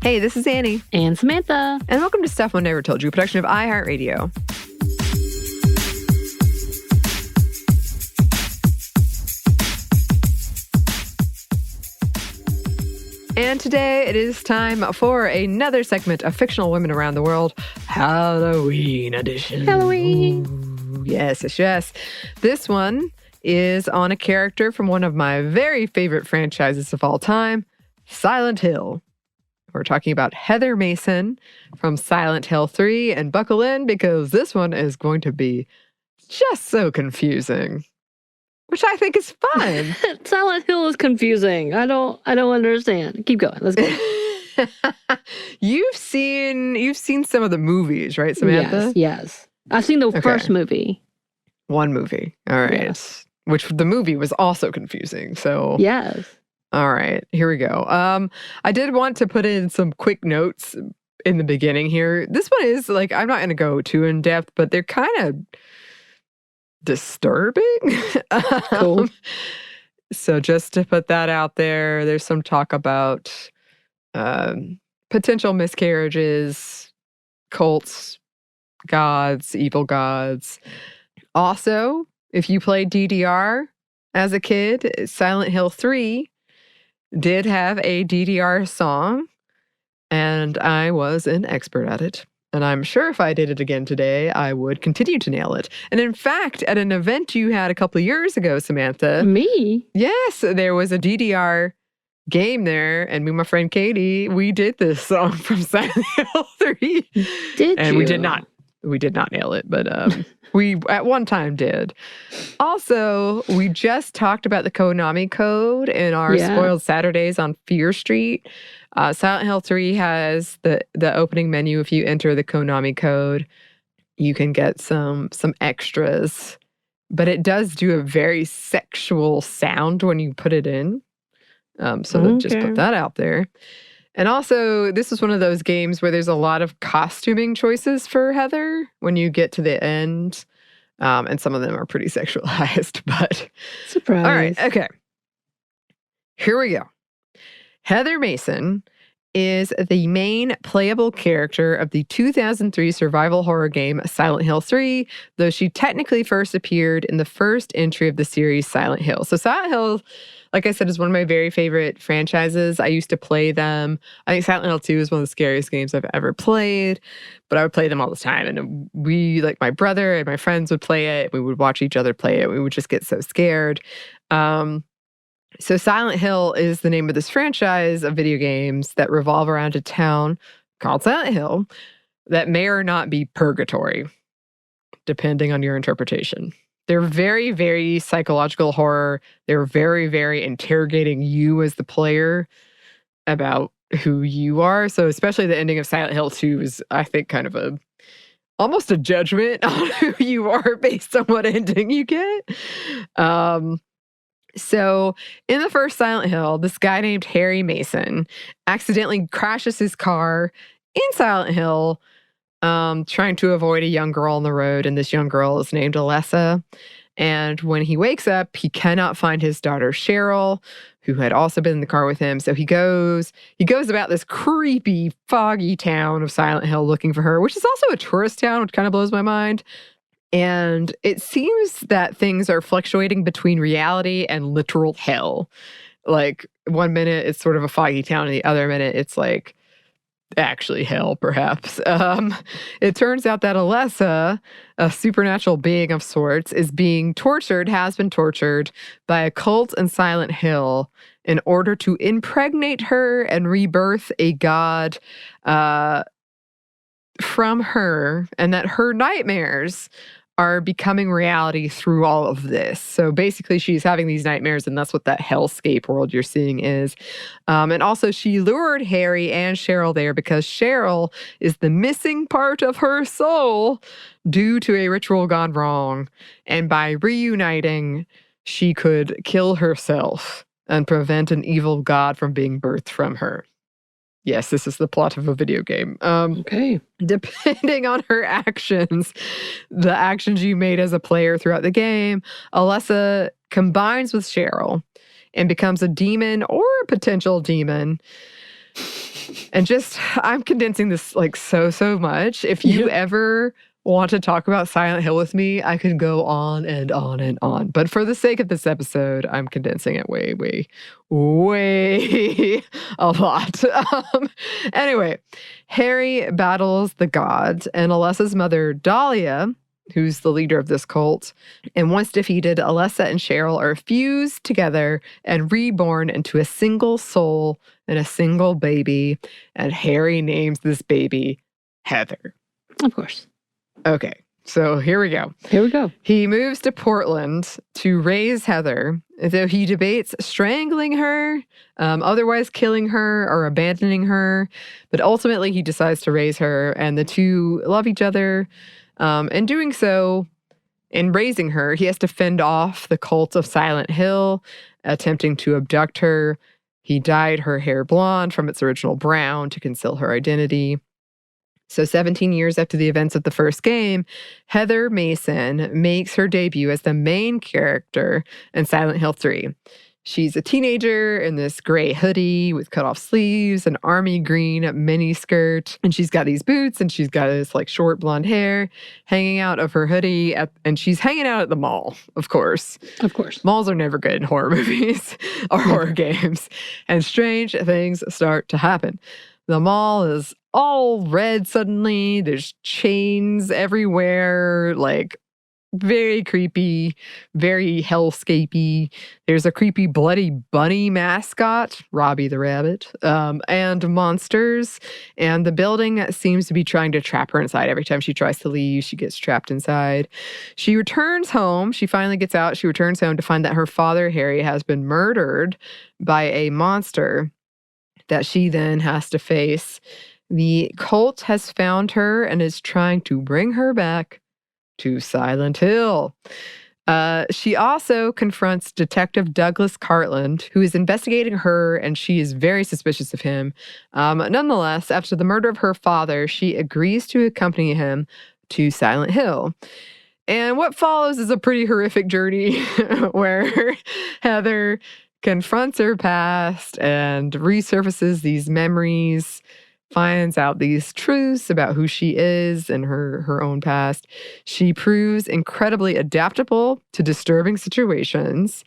Hey, this is Anney. And Samantha. And welcome to Stuff One Never Told You, a production of iHeartRadio. And today it is time for another segment of Fictional Women Around the World, Halloween edition. Halloween. Ooh, yes. This one is on a character from one of my very favorite franchises of all time, Silent Hill. We're talking about Heather Mason from Silent Hill 3, and buckle in because this one is going to be just so confusing, which I think is fun. Silent Hill is confusing. I don't understand. Keep going. Let's go. You've seen some of the movies, right, Samantha? Yes. I've seen the first movie. One movie. All right. Yes. Which the movie was also confusing. So yes. All right, here we go. I did want to put in some quick notes in the beginning here. This one is like, I'm not going to go too in depth, but they're kind of disturbing. Cool. So just to put that out there, there's some talk about potential miscarriages, cults, gods, evil gods. Also, if you played DDR as a kid, Silent Hill 3 did have a DDR song, and I was an expert at it. And I'm sure if I did it again today, I would continue to nail it. And in fact, at an event you had a couple of years ago, Samantha. Me? Yes, there was a DDR game there, and me and my friend Katie, we did this song from Silent Hill 3. And we did not nail it, but we at one time did. Also, we just talked about the Konami code in our Spoiled Saturdays on Fear Street. Silent Hill 3 has the opening menu. If you enter the Konami code, you can get some extras. But it does do a very sexual sound when you put it in. Just put that out there. And also, this is one of those games where there's a lot of costuming choices for Heather when you get to the end. And some of them are pretty sexualized, but... Surprise. All right, okay. Here we go. Heather Mason is the main playable character of the 2003 survival horror game Silent Hill 3, though she technically first appeared in the first entry of the series Silent Hill. So Silent Hill, like I said, is one of my very favorite franchises. I used to play them. I think Silent Hill 2 is one of the scariest games I've ever played, but I would play them all the time. And we, like my brother and my friends would play it. We would watch each other play it. We would just get so scared. So Silent Hill is the name of this franchise of video games that revolve around a town called Silent Hill that may or not be purgatory, depending on your interpretation. They're very, very psychological horror. They're very, very interrogating you as the player about who you are. So especially the ending of Silent Hill 2 is, I think, kind of almost a judgment on who you are based on what ending you get. So in the first Silent Hill, this guy named Harry Mason accidentally crashes his car in Silent Hill, trying to avoid a young girl on the road. And this young girl is named Alessa. And when he wakes up, he cannot find his daughter, Cheryl, who had also been in the car with him. So he goes about this creepy, foggy town of Silent Hill looking for her, which is also a tourist town, which kind of blows my mind. And it seems that things are fluctuating between reality and literal hell. Like, one minute it's sort of a foggy town, and the other minute it's like actually hell, perhaps. It turns out that Alessa, a supernatural being of sorts, has been tortured by a cult in Silent Hill in order to impregnate her and rebirth a god from her, and that her nightmares are becoming reality through all of this. So basically she's having these nightmares, and that's what that hellscape world you're seeing is. And also she lured Harry and Cheryl there because Cheryl is the missing part of her soul due to a ritual gone wrong. And by reuniting, she could kill herself and prevent an evil god from being birthed from her. Yes, this is the plot of a video game. Okay. Depending on her actions, the actions you made as a player throughout the game, Alessa combines with Cheryl and becomes a demon or a potential demon. And just, I'm condensing this like so much. If you ever want to talk about Silent Hill with me, I could go on and on and on. But for the sake of this episode, I'm condensing it way a lot. Anyway, Harry battles the gods, and Alessa's mother, Dahlia, who's the leader of this cult, and once defeated, Alessa and Cheryl are fused together and reborn into a single soul and a single baby, and Harry names this baby Heather. Of course. Okay, so here we go. He moves to Portland to raise Heather, though he debates strangling her, otherwise killing her or abandoning her, but ultimately he decides to raise her, and the two love each other. In doing so, in raising her, he has to fend off the cult of Silent Hill, attempting to abduct her. He dyed her hair blonde from its original brown to conceal her identity. So 17 years after the events of the first game, Heather Mason makes her debut as the main character in Silent Hill 3. She's a teenager in this gray hoodie with cut-off sleeves, an army green miniskirt, and she's got these boots, and she's got this like short blonde hair hanging out of her hoodie, and she's hanging out at the mall, of course. Of course. Malls are never good in horror movies or horror games, and strange things start to happen. The mall is all red suddenly. There's chains everywhere, like very creepy, very hellscapey. There's a creepy bloody bunny mascot, Robbie the rabbit, and monsters. And the building seems to be trying to trap her inside. Every time she tries to leave, she gets trapped inside. She returns home. She finally gets out. She returns home to find that her father, Harry, has been murdered by a monster that she then has to face. The cult has found her and is trying to bring her back to Silent Hill. She also confronts Detective Douglas Cartland, who is investigating her, and she is very suspicious of him. Nonetheless, after the murder of her father, she agrees to accompany him to Silent Hill. And what follows is a pretty horrific journey where Heather confronts her past and resurfaces these memories, finds out these truths about who she is and her own past. She proves incredibly adaptable to disturbing situations.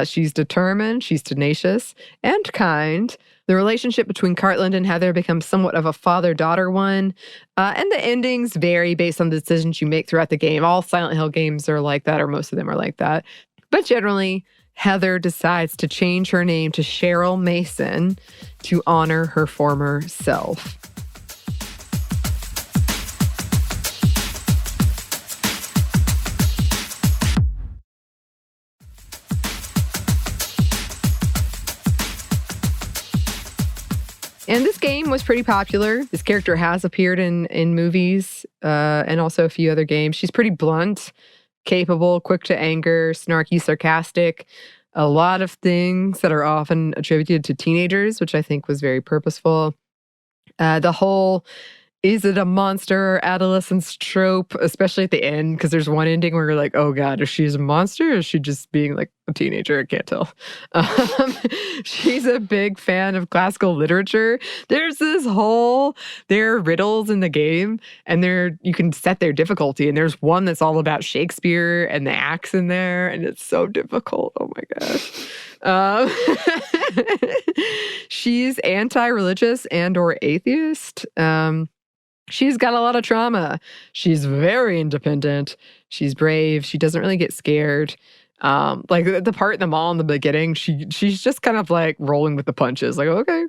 She's determined, she's tenacious, and kind. The relationship between Cartland and Heather becomes somewhat of a father-daughter one, and the endings vary based on the decisions you make throughout the game. All Silent Hill games are like that, or most of them are like that. But generally, Heather decides to change her name to Cheryl Mason to honor her former self. And this game was pretty popular. This character has appeared in movies and also a few other games. She's pretty blunt, capable, quick to anger, snarky, sarcastic. A lot of things that are often attributed to teenagers, which I think was very purposeful. The whole, is it a monster or adolescence trope, especially at the end, because there's one ending where you're like, oh God, is she a monster or is she just being like a teenager? I can't tell. She's a big fan of classical literature. There's this whole, there are riddles in the game, and you can set their difficulty, and there's one that's all about Shakespeare and the acts in there, and it's so difficult. Oh my gosh. She's anti-religious and or atheist. She's got a lot of trauma. She's very independent. She's brave. She doesn't really get scared. Like the part in the mall in the beginning, she's just kind of like rolling with the punches. Like, okay.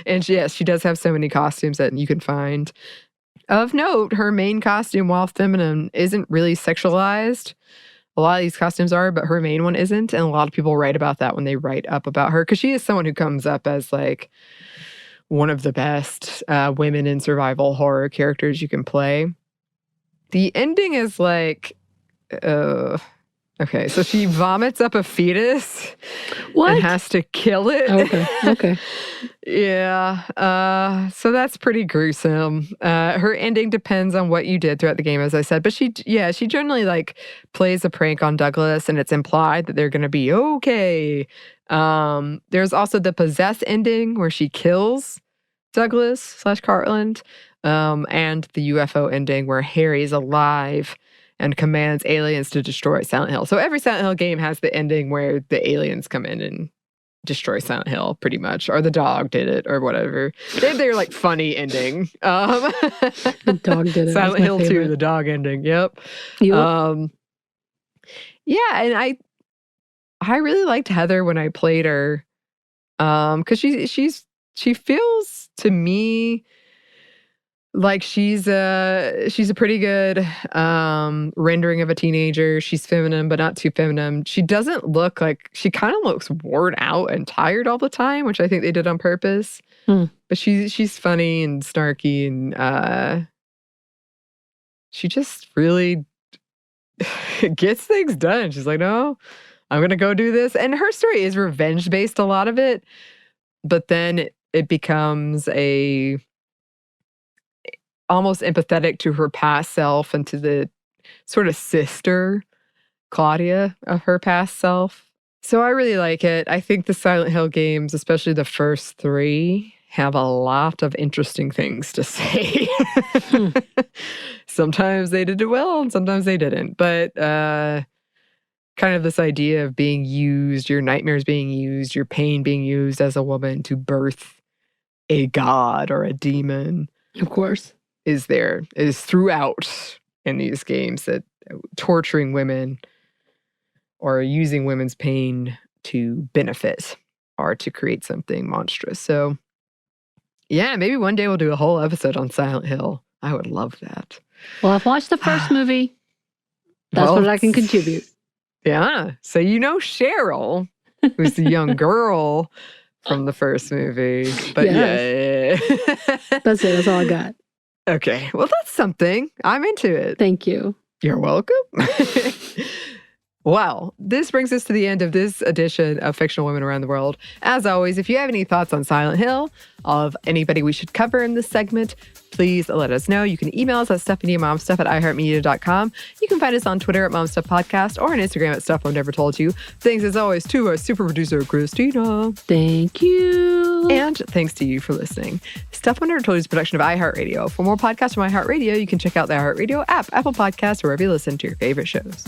And she does have so many costumes that you can find. Of note, her main costume, while feminine, isn't really sexualized. A lot of these costumes are, but her main one isn't. And a lot of people write about that when they write up about her, because she is someone who comes up as like one of the best women in survival horror characters you can play. The ending is like, Okay, so she vomits up a fetus What? and has to kill it. Okay. Yeah. So that's pretty gruesome. Her ending depends on what you did throughout the game, as I said. But she generally like plays a prank on Douglas, and it's implied that they're gonna be okay. There's also the possess ending where she kills Douglas / Cartland, and the UFO ending where Harry's alive and commands aliens to destroy Silent Hill. So every Silent Hill game has the ending where the aliens come in and destroy Silent Hill, pretty much, or the dog did it, or whatever. They have their like funny ending. The dog did it. Silent Hill 2, the dog ending. Yep. Yeah, and I really liked Heather when I played her, because she feels to me like she's a pretty good rendering of a teenager. She's feminine, but not too feminine. She doesn't look like, she kind of looks worn out and tired all the time, which I think they did on purpose. But she's funny and snarky, and she just really gets things done. She's like, no, I'm gonna go do this. And her story is revenge based, a lot of it, but then it becomes almost empathetic to her past self and to the sort of sister, Claudia, of her past self. So I really like it. I think the Silent Hill games, especially the first 3, have a lot of interesting things to say. Sometimes they did it well and sometimes they didn't. But kind of this idea of being used, your nightmares being used, your pain being used as a woman to birth a god or a demon. Of course. Is throughout in these games, that torturing women or using women's pain to benefit or to create something monstrous. So yeah, maybe one day we'll do a whole episode on Silent Hill. I would love that. Well, I've watched the first movie. That's what I can contribute. Yeah. So Cheryl, who's the young girl from the first movie. But yeah. That's it. That's all I got. Okay. Well, that's something. I'm into it. Thank you. You're welcome. Well, this brings us to the end of this edition of Fictional Women Around the World. As always, if you have any thoughts on Silent Hill, of anybody we should cover in this segment, please let us know. You can email us at StephanieMomStuff@iHeartMedia.com. You can find us on Twitter at MomStuffPodcast or on Instagram at Stuff I've Never Told You. Thanks as always to our super producer, Christina. Thank you. And thanks to you for listening. Stuff I've Never Told You is a production of iHeartRadio. For more podcasts from iHeartRadio, you can check out the iHeartRadio app, Apple Podcasts, or wherever you listen to your favorite shows.